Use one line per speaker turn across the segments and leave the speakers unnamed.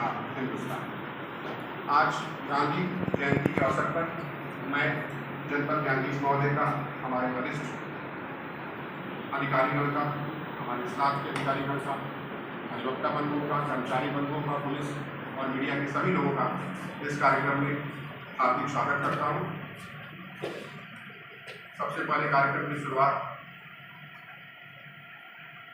रहा हिंदुस्तान। आज गांधी जयंती के अवसर पर मैं जनपद न्यायाधीश महोदय का, हमारे वरिष्ठ अधिकारीगण का, हमारे स्टाफ के अधिकारीगण का, अधिवक्ता बंधुओं का, कर्मचारी बंधुओं का, पुलिस और मीडिया के सभी लोगों का इस कार्यक्रम में हार्दिक स्वागत करता हूँ। सबसे पहले कार्यक्रम की शुरुआत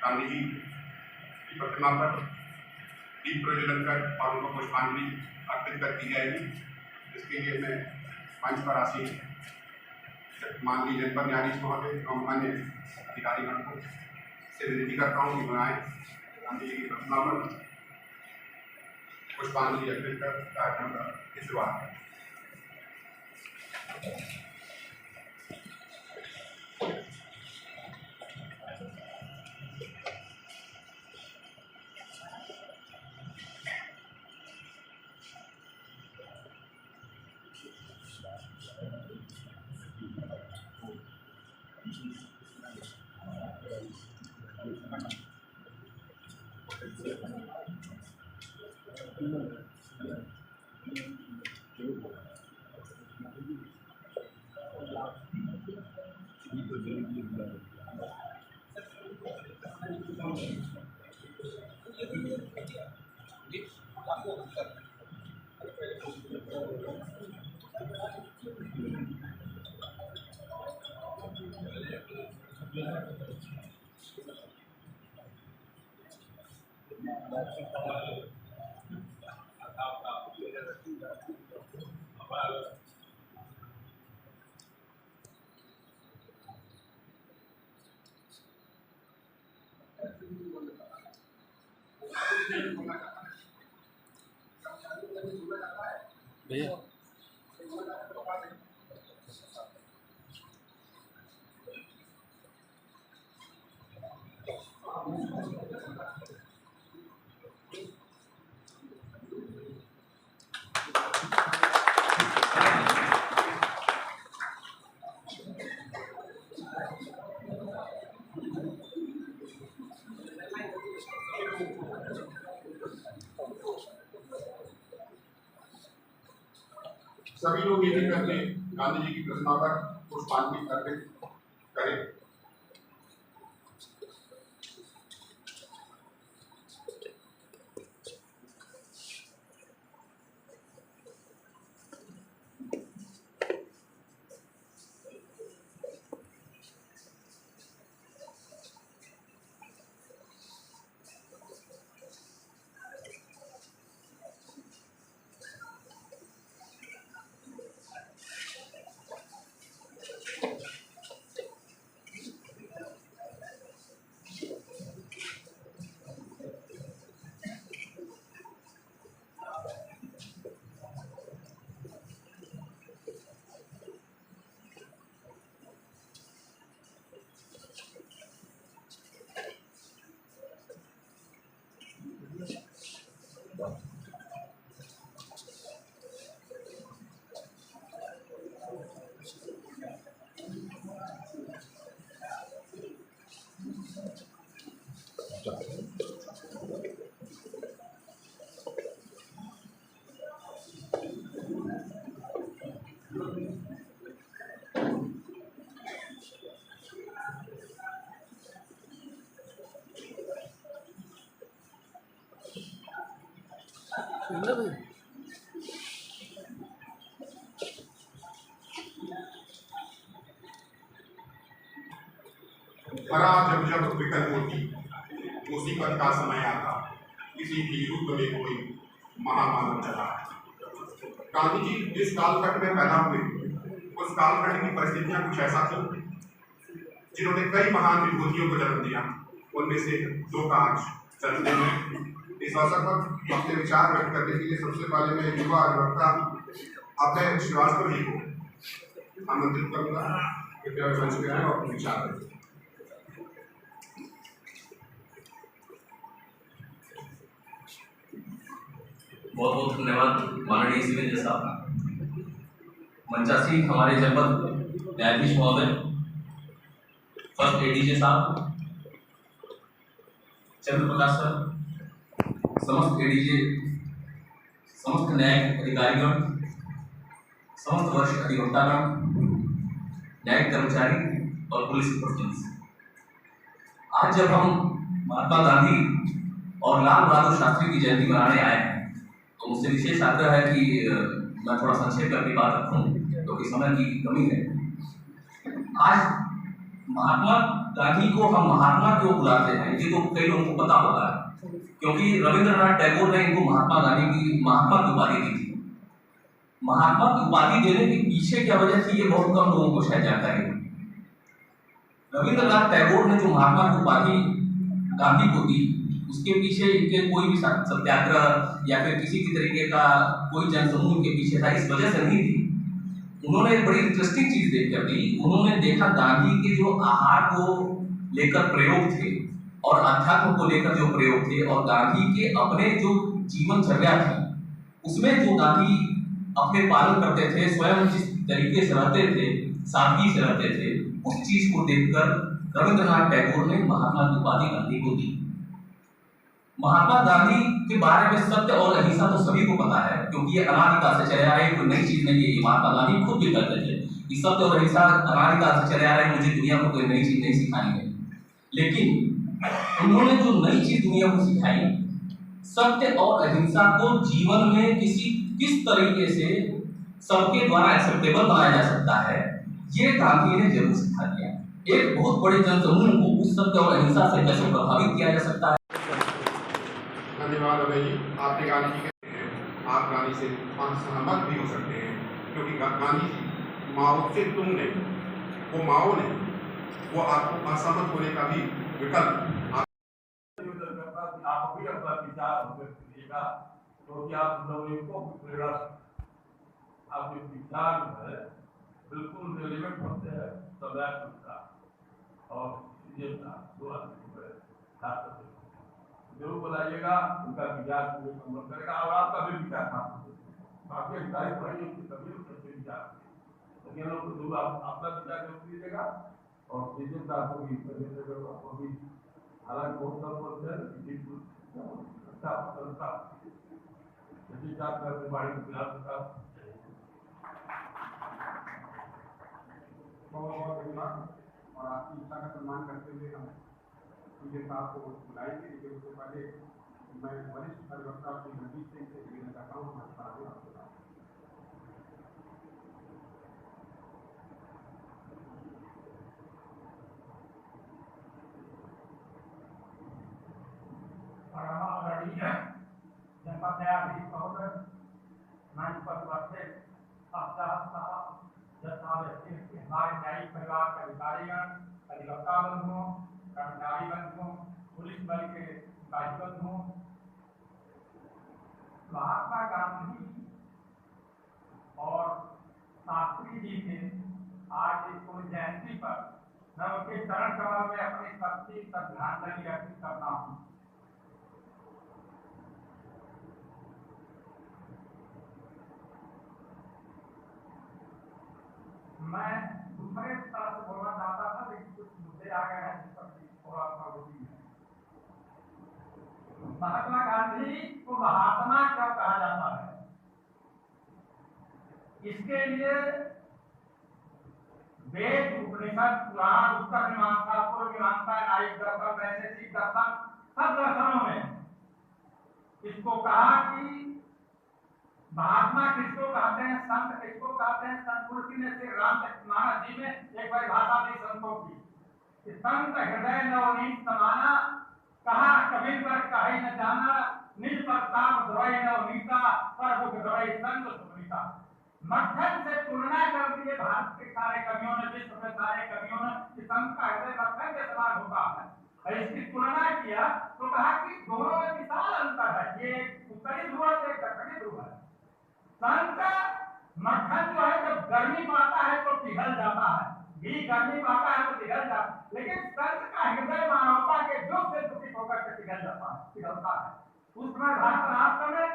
गांधी जी की प्रतिमा पर दीप प्रज्वलन कर और उनको पुष्पांजलि अर्पित कर की जाएगी। इसके लिए मैं मंच पर आसीन माननीय जनपद न्यायाधीश महोदय एवं अन्य अधिकारीगण को से विनती करता हूँ कि बनाए गांधी जी की प्रतिमा पर पुष्पांजलि अर्पित कर कार्यक्रम की शुरुआत करें।
भैया
सभी लोग एक एक करके गांधी जी की प्रतिमा पर पुष्पांजलि अर्पित करें। हरा जब जब विकल होती मुसीबत का समय आता, किसी भी युग में कोई महामानव चला। गांधी जी जिस कालखंड में पैदा हुए उस कालखंड की परिस्थितियां कुछ ऐसा थी जिन्होंने कई महान विभूतियों को जन्म दिया। उनमें से दो का आज जन्मदिन है। इस अवसर पर अपने विचार व्यक्त करने के लिए सबसे पहले मैं युवा अधिवक्ता अभय श्रीवास्तव जी को आमंत्रित करूंगा। कृपया मंच पे आए और अपने विचार रखें।
बहुत बहुत धन्यवाद माननीय सिविल जज साहब, मंचासी हमारे जनपद न्यायाधीश महोदय, फर्स्ट एडीजे साहब, चंद्र प्रकाश सर, समस्त एडीजे समस्त न्यायिक अधिकारीगण, समस्त वरिष्ठ अधिवक्तागण, न्यायिक कर्मचारी और पुलिस प्रोफेशनल्स, आज जब हम महात्मा गांधी और लाल बहादुर शास्त्री की जयंती मनाने आए हैं तो मुझसे विशेष आग्रह है कि मैं थोड़ा संक्षेप करके बात रखूं क्योंकि समय की कमी है। आज महात्मा गांधी को हम महात्मा क्यों बुलाते हैं ये तो कई लोगों को पता होगा, क्योंकि रविंद्रनाथ टैगोर ने इनको महात्मा गांधी की महात्मा की उपाधि दी थी। महात्मा की उपाधि देने के पीछे क्या वजह थी ये बहुत कम लोगों को शायद जानकारी है। रविंद्रनाथ टैगोर ने जो महात्मा की उपाधि गांधी को दी उसके पीछे इनके कोई भी सत्याग्रह या फिर किसी भी तरीके का कोई जनसमूह के पीछे था इस वजह से नहीं थी। उन्होंने एक बड़ी इंटरेस्टिंग चीज देखकर दी। उन्होंने देखा गांधी के जो आहार को लेकर प्रयोग थे और अध्यात्म को लेकर जो प्रयोग थे और गांधी के अपने जो जीवनचर्या थी उसमें जो गांधी अपने पालन करते थे, स्वयं जिस तरीके से रहते थे, सादगी से रहते थे, उस चीज को देखकर रविंद्रनाथ टैगोर ने महात्मा की उपाधि गांधी को दी। महात्मा गांधी के बारे में सत्य और अहिंसा तो सभी को पता है क्योंकि ये अनादिकाल से चले आ रहे, कोई नई चीज नहीं है। ये महात्मा गांधी खुद भी कहते थे कि सत्य और अहिंसा अनादिकाल से चले आ रहे, मुझे दुनिया को कोई नई चीज नहीं सिखानी है। लेकिन उन्होंने जो नई चीज दुनिया को सिखाई, सत्य और अहिंसा को जीवन में किस तरीके से सबके द्वारा एक्सेप्टेबल बनाया जा सकता है, ये गांधी ने जरूर सिखा दिया। एक बहुत बड़े जनसमूह को उस सत्य और अहिंसा से कैसे प्रभावित किया जा सकता है।
धन्यवाद अभय जी, आपने गांधी जी कहते हैं, आप गांधी से असहमत भी हो सकते हैं क्योंकि गांधी जी माओ से तुम नहीं, वो माओ नहीं, वो आपको असहमत होने का भी विकल्प
आप भी अपना विचार दीजिएगा क्योंकि आप लोगों को प्रेरणा आपके विचार जो है बिल्कुल रिलेवेंट होते हैं समय का और ये दो आदमी जरूर बताइएगा, उनका विचार संबंध करेगा और आपका भी विचार था बाकी अधिकारी पढ़ेंगे तभी उसके विचार, लेकिन लोग जरूर अपना विचार जरूर दीजिएगा और सीजन का आपको भी हालांकि बहुत कम बोलते हैं अच्छा करता बाड़ी
बहुत धन्यवाद और आपकी इच्छा का सम्मान करते हुए हम उनके साथ को बुलाएंगे। लेकिन उससे पहले मैं वरिष्ठ अधिवक्ता श्री रणजीत सिंह से निवेदन करता हूँ हमारे सामने आपके साथ।
जनपद न्यायाधीश महोदय, मंच पर उपस्थित हमारे न्यायिक परिवार के अधिकारीगण, अधिवक्ता बंधुओं, कर्मचारी बंधुओं, पुलिस बल के सिपाही बंधुओं, महात्मा गांधी और शास्त्री जी के आज इस पूरी जयंती पर मैं उनके चरण कमल में अपनी शक्ति श्रद्धांजलि अर्पित करता हूँ। मैं दूसरे तरह से बोलना चाहता था लेकिन कुछ मुद्दे आ गए हैं जिस पर थोड़ा सा होती है। महात्मा गांधी को महात्मा क्यों कहा जाता है, इसके लिए वेद, उपनिषद, पुराण, उत्तर मीमांसा, पूर्व मीमांसा, न्यायिक दर्शन, वैशेषिक दर्शन, सब दर्शनों में इसको कहा कि महात्मा किसको कहते हैं, संत किसको कहते हैं। संत तुलसी ने श्री रामचरित मानस जी में एक परिभाषा दी संतों की कि संत हृदय नवनीत समाना, कहा कबीर पर कहे न जाना, निज प्रताप द्रोय नवनीता, पर दुख द्रोय संत सुनीता। मक्खन से तुलना कर दिए भारत के सारे कवियों ने, विश्व के सारे कवियों ने कि संत का हृदय मक्खन के समान होता है। और इसकी तुलना किया तो कहा कि दोनों में विशाल अंतर है, ये उत्तरी ध्रुव से दक्षिणी ध्रुव है। संत मक्खन जो है जब गर्मी पाता है तो पिघल जाता है, घी गर्मी पाता है तो पिघल जाता है, लेकिन संत का हृदय मानवता के दुख से दुखित होकर के पिघल जाता है, पिघलता है। उस समय भारत राष्ट्र में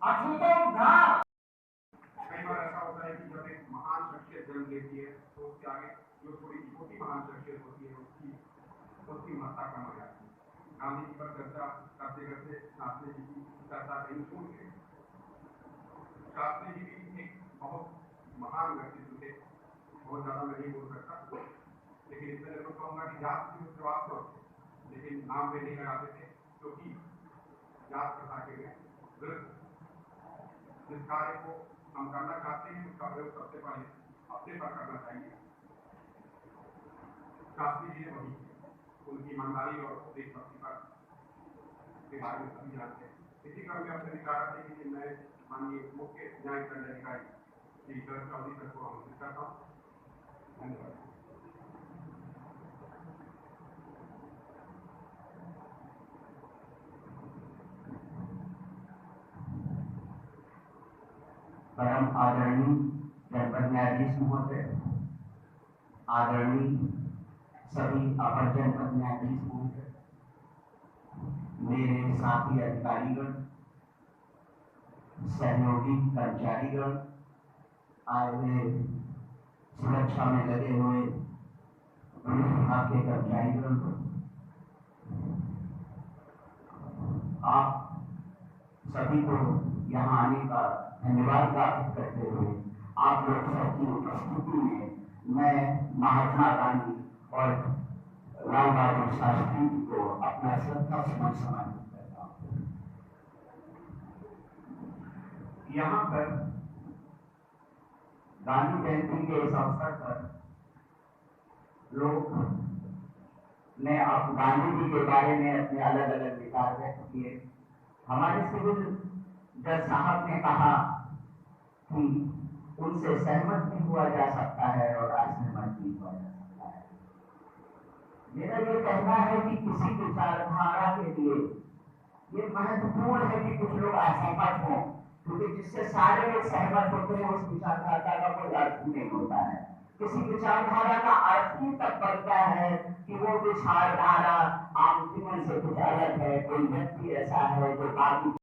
अछूतोद्धार।
कई बार ऐसा होता है कि जब एक महान शख्सियत जन्म लेती है तो उसके आगे जो थोड़ी छोटी महान शख्सियत होती है उसकी महत्ता कम हो जाती है। गांधी जी पर चर्चा करते करते शास्त्री जी की चर्चा कहीं छूट गई। शास्त्री जी भी एक बहुत महान व्यक्तित्व थे। बहुत ज़्यादा मैं नहीं बोल सकता, लेकिन इतना जरूर कहूँगा कि जात की शुरुआत तो, लेकिन नाम पे नहीं लगाते थे, क्योंकि जात प्रथा के विरुद्ध जिस कार्य को हम करना चाहते हैं उसका प्रयोग सबसे पहले अपने पर करना चाहिए। शास्त्री जी ने वही उनकी ईमानदारी और देशभक्ति पर के बारे में सभी जानते हैं। इसी क्रम में अपने विचार रखने के लिए मैं माननीय मुख्य न्यायिक दंडाधिकारी श्री शरद चौधरी सर को आमंत्रित करता हूँ। धन्यवाद।
परम आदरणीय जनपद न्यायाधीश महोदय, आदरणीय सभी अपर जनपद न्यायाधीश महोदय, मेरे साथी अधिकारीगण, सहयोगी कर्मचारीगण, आए हुए सुरक्षा में लगे हुए विभाग के कर्मचारीगण, आप सभी को यहाँ आने का धन्यवाद ज्ञापित करते हुए आप लोग सबकी उपस्थिति में मैं महात्मा गांधी और लाल बहादुर शास्त्री जी को अपना श्रद्धा सुमन समर्पित करता हूँ। यहाँ पर गांधी जयंती के इस अवसर पर लोग ने आप गांधी जी के बारे में अपने अलग अलग विचार व्यक्त किए। हमारे सिविल जज साहब ने कहा कि उनसे सहमत भी हुआ जा सकता है और असहमत भी हुआ जा सकता है। मेरा ये कहना है कि किसी विचारधारा के लिए ये महत्वपूर्ण है कि कुछ लोग असहमत हों, क्योंकि जिससे सारे लोग सहमत होते हैं उस विचारधारा का कोई अर्थ नहीं होता है। किसी विचारधारा का अर्थ ही तब बनता है कि वो विचारधारा आम जीवन से कुछ अलग है, कोई व्यक्ति ऐसा है जो बाकी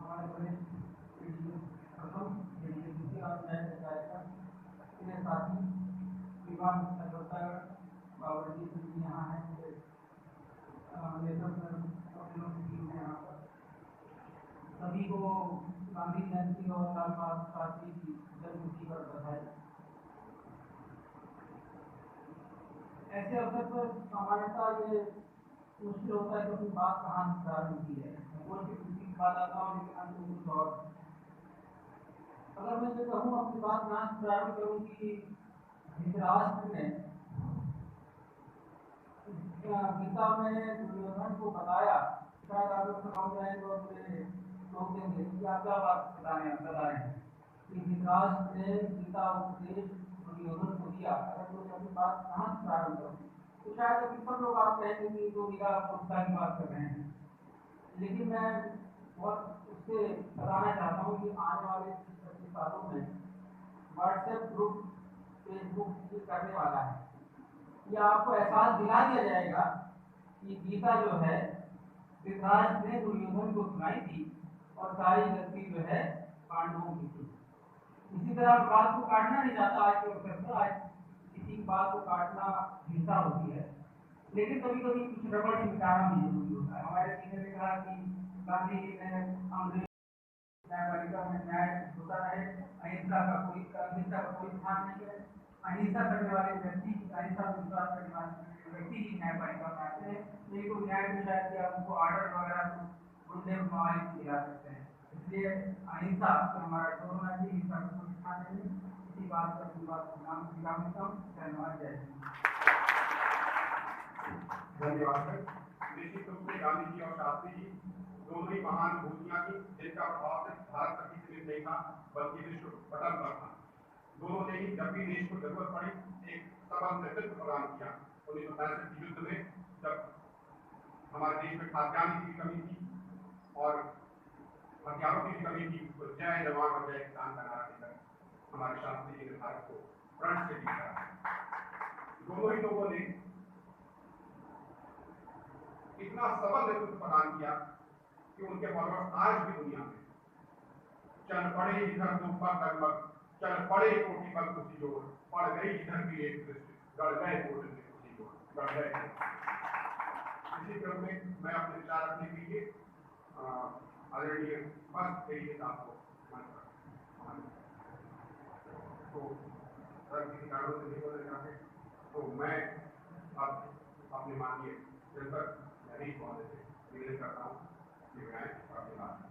हमारे बड़े प्रथम साथी विवान बावर्ची जी यहाँ हैं, यहाँ पर सभी को गांधी जयंती और लाल बहादुर शास्त्री की जन्मतिथि पर बधाई। ऐसे अवसर पर सामान्यतः ये मुश्किल होता है कि अपनी बात कहाँ से प्रारंभ की है। कोई भी किसी बात आता हूँ लेकिन अंत में कुछ और। अगर मैं ये कहूँ अपनी बात कहाँ से प्रारंभ करूँ कि धृतराष्ट्र ने गीता में दुर्योधन को बताया, शायद आप लोग समझ जाएंगे और मुझे लोग देंगे कि आप क्या बात बता रहे हैं कि धृतराष्ट्र ने गीता उपदेश दुर्योधन को दिया। अगर मैं अपनी बात कहाँ से प्रारंभ करूँ तो शायद अभी सब लोग आप कहेंगे कि तो निगाह पुरुषता की बात कर रहे हैं, लेकिन मैं बहुत उससे बताना चाहता हूँ कि आने वाले 25 सालों में व्हाट्सएप ग्रुप, फेसबुक करने वाला है। यह आपको एहसास दिला दिया जाएगा कि गीता जो है धृतराष्ट्र ने दुर्योधन को सुनाई थी और सारी गलती जो है पांडवों की थी। इसी तरह बात को काटना नहीं चाहता आज के अवसर पर, आज किसी की बात को काटना हिंसा होती है, लेकिन कभी कभी कुछ रबड़ से मिटाना भी जरूरी होता है। हमारे सीनियर ने कहा कि गांधी जी ने अंग्रेज न्यायपालिका में न्याय होता है, अहिंसा का कोई स्थान नहीं है। अहिंसा करने वाले व्यक्ति, अहिंसा में विश्वास करने वाले व्यक्ति ही न्यायपालिका में आते हैं। नहीं तो न्याय में शायद कि उनको ऑर्डर वगैरह तो गुंडे मालिक दिला सकते हैं। इसलिए अहिंसा हमारा जोर होना चाहिए, हिंसा का कोई स्थान नहीं। इसी बात पर विराम देता हूँ। धन्यवाद। जय हिंद।
धन्यवाद सर। निश्चित रूप से गांधी जी और शास्त्री जी दोनों ही महान भूतियाँ थी, जिनका प्रभाव सिर्फ भारत तक ही सीमित नहीं था बल्कि विश्व पटल पर था। दोनों ने ही जब भी देश को जरूरत पड़ी एक सबल नेतृत्व प्रदान किया। 1965 के युद्ध में जब हमारे देश में खाद्यान्न की कमी थी और हथियारों की कमी थी, तो जय जवान और जय किसान का नारा देकर हमारे शास्त्री जी ने भारत को फ्रंट से जीता। दोनों ही लोगों ने इतना सबल नेतृत्व प्रदान किया कि उनके फॉलोअर्स आज भी दुनिया में चल पड़े इधर तो पर लगभग, चल पड़े कोटि पर कुछ जोड़, पड़ गई इधर की एक दृष्टि, गड़ गए कोटि की कुछ जोड़, गड़ गए। इसी क्रम में मैं अपने विचार रखने के लिए आदरणीय बस तेरी आपको तो सर किसी कारणों से नहीं बोलना चाहते, तो मैं अब अपने माननीय जनता हरीश महोदय से निवेदन करता हूँ कि मैं आपके साथ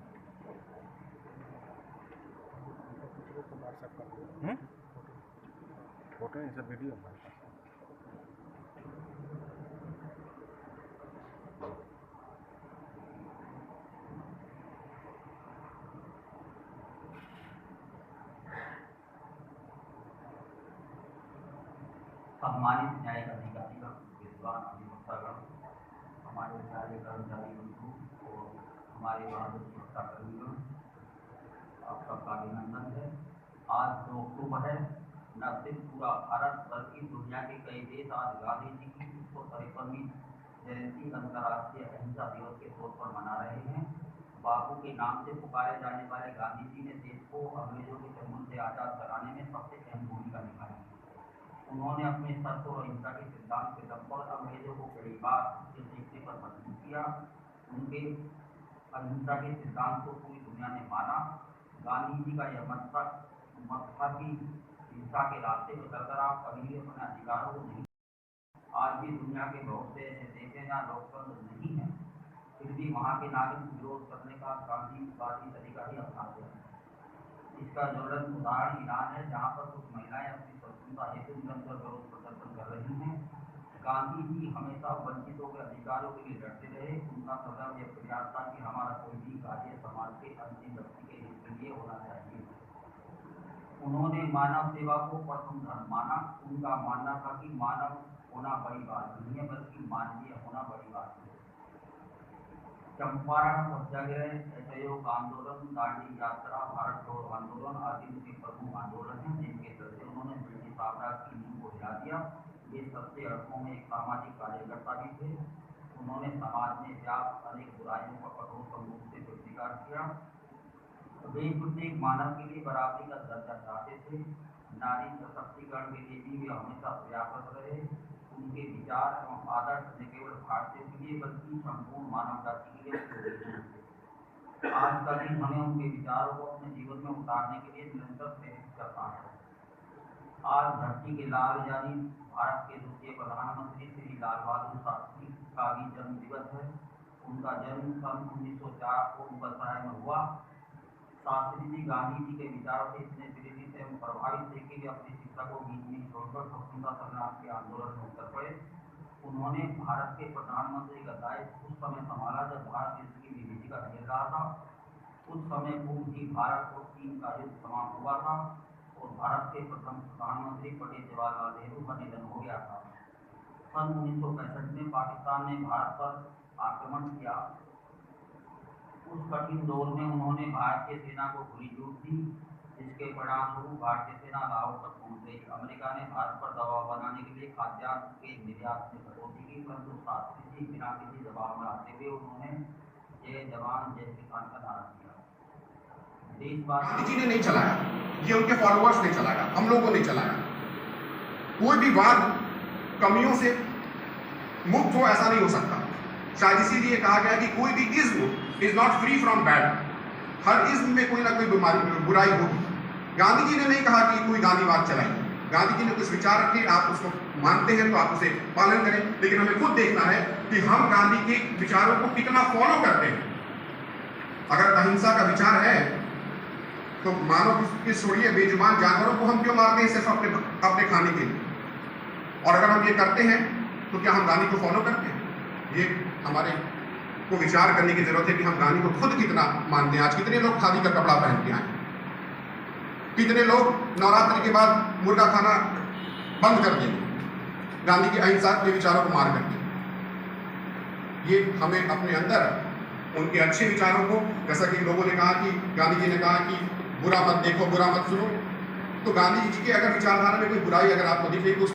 फोटो इन सब वीडियो हमारे पास
सम्मानित न्यायिक अधिकारी विद्वान अधिवक्तागण, हमारे सारे कर्मचारी बंधु और हमारे बहादुर सुरक्षा कर्मीगण, आप सबका अभिनंदन है। आज 2 अक्टूबर है। न सिर्फ पूरा भारत बल्कि दुनिया के कई देश आज गांधी जी की 153वीं जयंती अंतर्राष्ट्रीय अहिंसा दिवस के तौर पर मना रहे हैं। बापू के नाम से पुकारे जाने वाले गांधी जी ने देश को अंग्रेजों के चंगुल से आजाद कराने में सबसे अहम भूमिका निभाई। उन्होंने अपने सत्य और अहिंसा के सिद्धांत के दम पर अंग्रेजों को कई बार उसके सीखने पर मजबूर किया। उनके अहिंसा के सिद्धांत को पूरी दुनिया ने माना। गांधी जी का यह मत था कि हिंसा के रास्ते पर चलकर आप कभी भी अपने अधिकारों को नहीं। आज भी दुनिया के बहुत से ऐसे देश हैं जहाँ लोकतंत्र नहीं है, फिर भी वहाँ के नागरिक विरोध करने का गांधीवादी तरीका ही अपनाते हैं। इसका ज्वलंत उदाहरण ईरान है, जहाँ पर कुछ महिलाएं अपनी स्वतंत्रता हेतु निरंतर विरोध प्रदर्शन कर रही हैं। गांधी जी हमेशा वंचितों के अधिकारों के लिए लड़ते रहे। उनका सदैव यह प्रयास था कि हमारा कोई भी कार्य समाज के अंतिम व्यक्ति के हित के लिए होना चाहिए। उन्होंने मानव सेवा को प्रथम धर्म माना। उनका मानना था कि मानव होना बड़ी बात नहीं है, बल्कि मानवीय होना बड़ी बात है। चंपारण सत्याग्रह, असहयोग आंदोलन, दांडी यात्रा, भारत छोड़ो आंदोलन आदि उनके प्रमुख आंदोलन हैं, जिनके चलते उन्होंने ब्रिटिश साम्राज्य की नींव को हिला दिया। ये सच्चे अर्थों में एक सामाजिक कार्यकर्ता भी थे। उन्होंने समाज में व्याप्त अनेक बुराइयों का कठोर रूप से प्रतिकार किया। वे प्रत्येक मानव के लिए बराबरी का दर्जा चाहते थे। नारी सशक्तिकरण के लिए भी वे हमेशा प्रयासरत रहे। उनके विचार एवं आदर्श न केवल भारतीयों के लिए बल्कि संपूर्ण मानव जाति के लिए आज का दिन हमें उनके विचारों को अपने जीवन में उतारने के लिए निरंतर प्रेरित करता है। आज धरती के लाल यानी भारत के द्वितीय प्रधानमंत्री श्री लाल बहादुर शास्त्री का भी जन्म दिवस है। उनका जन्म सन 1904 को मुगलसराय में हुआ। शास्त्री जी गांधी जी के विचारों से इतने प्रेरित एवं प्रभावित थे कि वे अपनी शिक्षा को बीच में छोड़कर स्वतंत्रता संग्राम के आंदोलन में उतर पड़े। उन्होंने भारत के प्रधानमंत्री का दायित्व उस समय संभाला जब भारत इसकी विभीषिका झेल रहा था। कुछ समय पूर्व ही भारत और चीन का युद्ध समाप्त हुआ था और भारत के प्रथम प्रधानमंत्री पंडित जवाहरलाल नेहरू का निधन हो गया था। सन 1965 में पाकिस्तान ने भारत पर आक्रमण किया। उस कठिन दौर में उन्होंने भारतीय सेना को खुली छूट दी, जिसके परिणामस्वरूप भारतीय सेना लाहौर तक पहुंच गई। अमेरिका ने भारत पर दबाव बनाने के लिए खाद्यान्न के निर्यात में कटौती की, परंतु शास्त्री जी बिना किसी दबाव में आते हुए उन्होंने जय जवान जय किसान का नारा दिया।
गांधी जी ने नहीं चलाया, ये उनके फॉलोअर्स ने चलाया, हम लोगों ने चलाया। कोई भी वाद कमियों से मुक्त हो ऐसा नहीं हो सकता। शायद इसीलिए कहा गया कि कोई भी ism is not free from bad. Her ism में कोई ना कोई बुराई होगी। गांधी जी ने नहीं कहा कि कोई गांधीवाद चलाइए। गांधी जी ने कुछ विचार रखे, आप उसको मानते हैं तो आप उसे पालन करें, लेकिन हमें खुद देखना है कि हम गांधी के विचारों को कितना फॉलो करते हैं। अगर अहिंसा का विचार है तो मानव की छोड़िए बेजुबान जानवरों को हम क्यों मारते हैं सिर्फ अपने खाने के लिए? और अगर हम ये करते हैं तो क्या हम गांधी को फॉलो करते हैं? ये हमारे को विचार करने की जरूरत है कि हम गांधी को खुद कितना मानते हैं। आज कितने लोग खादी का कपड़ा पहन के आए, कितने लोग नवरात्रि के बाद मुर्गा खाना बंद कर देंगे गांधी के अहिंसा के विचारों को मार करके। ये हमें अपने अंदर उनके अच्छे विचारों को, जैसा कि लोगों ने कहा कि गांधी जी ने कहा कि बुरा मत देखो बुरा मत सुनो, तो गांधी जी के अगर विचारधारा में कोई बुराई अगर आपको दिखे तो